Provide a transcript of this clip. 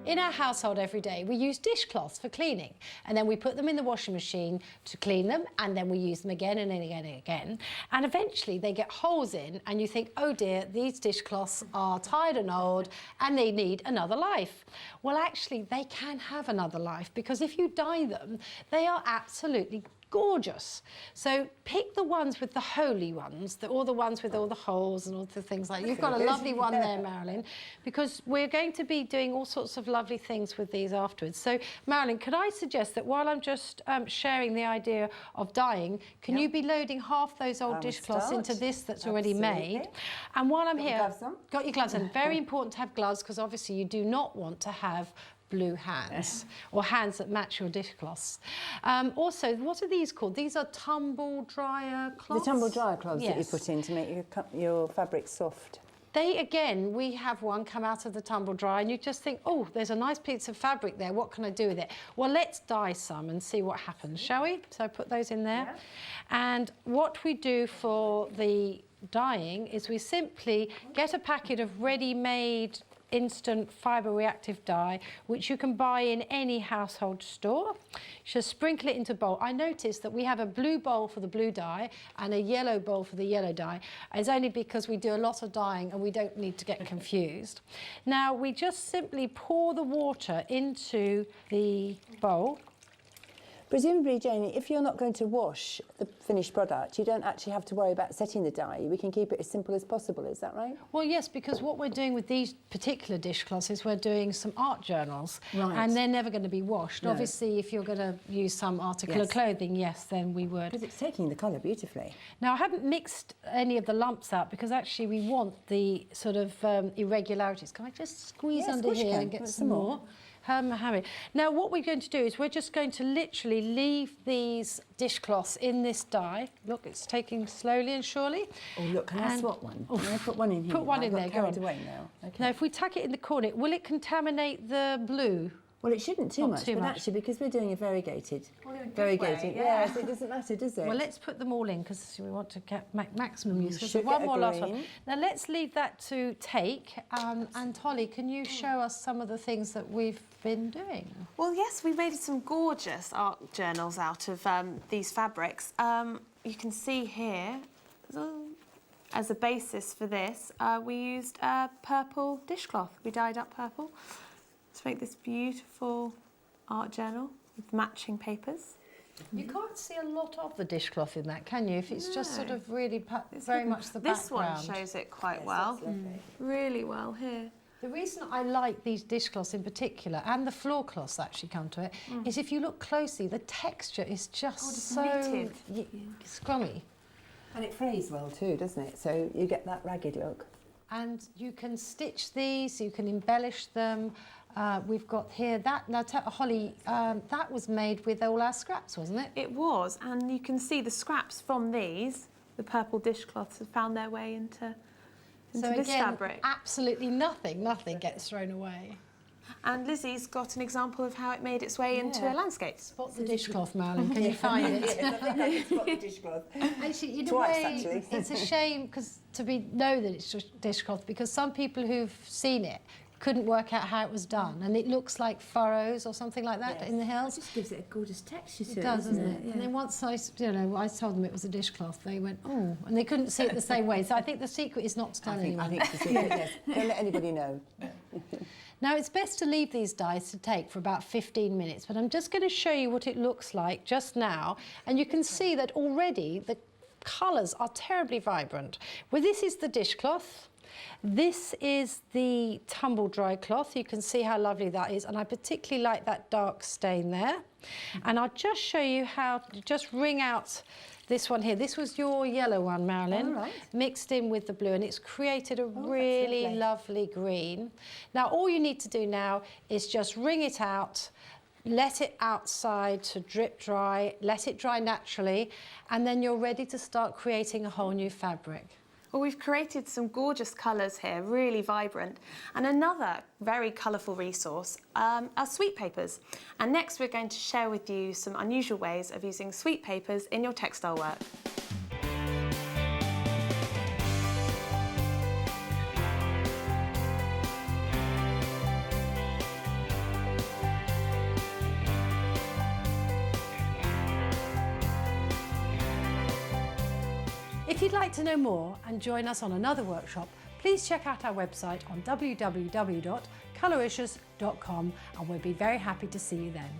In our household every day, we use dishcloths for cleaning, and then we put them in the washing machine to clean them, and then we use them again and again and again. And eventually they get holes in, and you think, oh dear, these dishcloths are tired and old, and they need another life. Well, actually, they can have another life, because if you dye them, they are absolutely gorgeous. So pick the ones with the holy ones, or the ones with all the holes and all the things like that. You've got a lovely one there, Marilyn, because we're going to be doing all sorts of lovely things with these afterwards. So, Marilyn, could I suggest that while I'm just sharing the idea of dyeing, can you be loading half those old dishcloths into this that's already made? And while I'm here, got your gloves on. Very important to have gloves, because obviously you do not want to have blue hands or hands that match your dishcloths. Also, what are these called? These are tumble dryer cloths? The tumble dryer cloths that you put in to make your fabric soft. They, again, we have one come out of the tumble dryer and you just think, oh, there's a nice piece of fabric there, what can I do with it? Well, let's dye some and see what happens, shall we? So put those in there. And what we do for the dyeing is we simply get a packet of ready-made instant fibre reactive dye, which you can buy in any household store. You just sprinkle it into a bowl. I noticed that we have a blue bowl for the blue dye and a yellow bowl for the yellow dye. It's only because we do a lot of dyeing and we don't need to get confused. Now we just simply pour the water into the bowl. Presumably, Janie, if you're not going to wash the finished product, you don't actually have to worry about setting the dye. We can keep it as simple as possible, is that right? Well, yes, because what we're doing with these particular dishcloths is we're doing some art journals, and they're never going to be washed. No. Obviously, if you're going to use some article of clothing, yes, then we would. Because it's taking the colour beautifully. Now, I haven't mixed any of the lumps out because actually we want the sort of irregularities. Can I just squeeze under here and get some more? Now what we're going to do is we're just going to literally leave these dishcloths in this dye. Look, it's taking slowly and surely. Oh look, can I swap one? Can I put one in here? Put one in there, go on. Away now. Okay. Now if we tuck it in the corner, will it contaminate the blue? Well, it shouldn't too much, but actually, because we're doing a variegated, yes, it doesn't matter, does it? Well, let's put them all in because we want to get maximum use. So one more last one. Now let's leave that to take. And Holly, can you show us some of the things that we've been doing? Well, yes, we made some gorgeous art journals out of these fabrics. You can see here, as a basis for this, we used purple dishcloth. We dyed up purple to make this beautiful art journal with matching papers. You can't see a lot of the dishcloth in that, can you? If it's just sort of really very much the background. This one shows it quite well. Really well here. The reason I like these dishcloths in particular, and the floor cloths that actually come to it, is if you look closely, the texture is just so scrummy. And it frays well too, doesn't it? So you get that ragged look. And you can stitch these, you can embellish them. We've got here that, now Holly, that was made with all our scraps, wasn't it? It was, and you can see the scraps from these, the purple dishcloths have found their way into this fabric. Absolutely nothing gets thrown away. And Lizzie's got an example of how it made its way into a landscape. Spot the dishcloth, Marilyn, can you find it? Yes, I think I can spot the dishcloth. Actually, in Twice, a way, actually. it's a shame know that it's just dishcloth, because some people who've seen it couldn't work out how it was done, and it looks like furrows or something like that in the hills. It just gives it a gorgeous texture to it. It does, doesn't it? Yeah. And then once I told them it was a dishcloth, they went, oh, and they couldn't see it the same way. So I think the secret is not to tell anyone. I think it's the secret, yes. Don't let anybody know. Now, it's best to leave these dyes to take for about 15 minutes, but I'm just going to show you what it looks like just now, and you can see that already the colours are terribly vibrant. Well, this is the dishcloth. This is the tumble dry cloth. You can see how lovely that is, and I particularly like that dark stain there. And I'll just show you how to just wring out this one here. This was your yellow one, Marilyn, mixed in with the blue, and it's created a really lovely green. Now, all you need to do now is just wring it out, let it outside to drip dry, let it dry naturally, and then you're ready to start creating a whole new fabric. Well, we've created some gorgeous colours here, really vibrant. And another very colourful resource are sweet papers. And next we're going to share with you some unusual ways of using sweet papers in your textile work. If you'd like to know more and join us on another workshop, please check out our website on www.colouricious.com and we'll be very happy to see you then.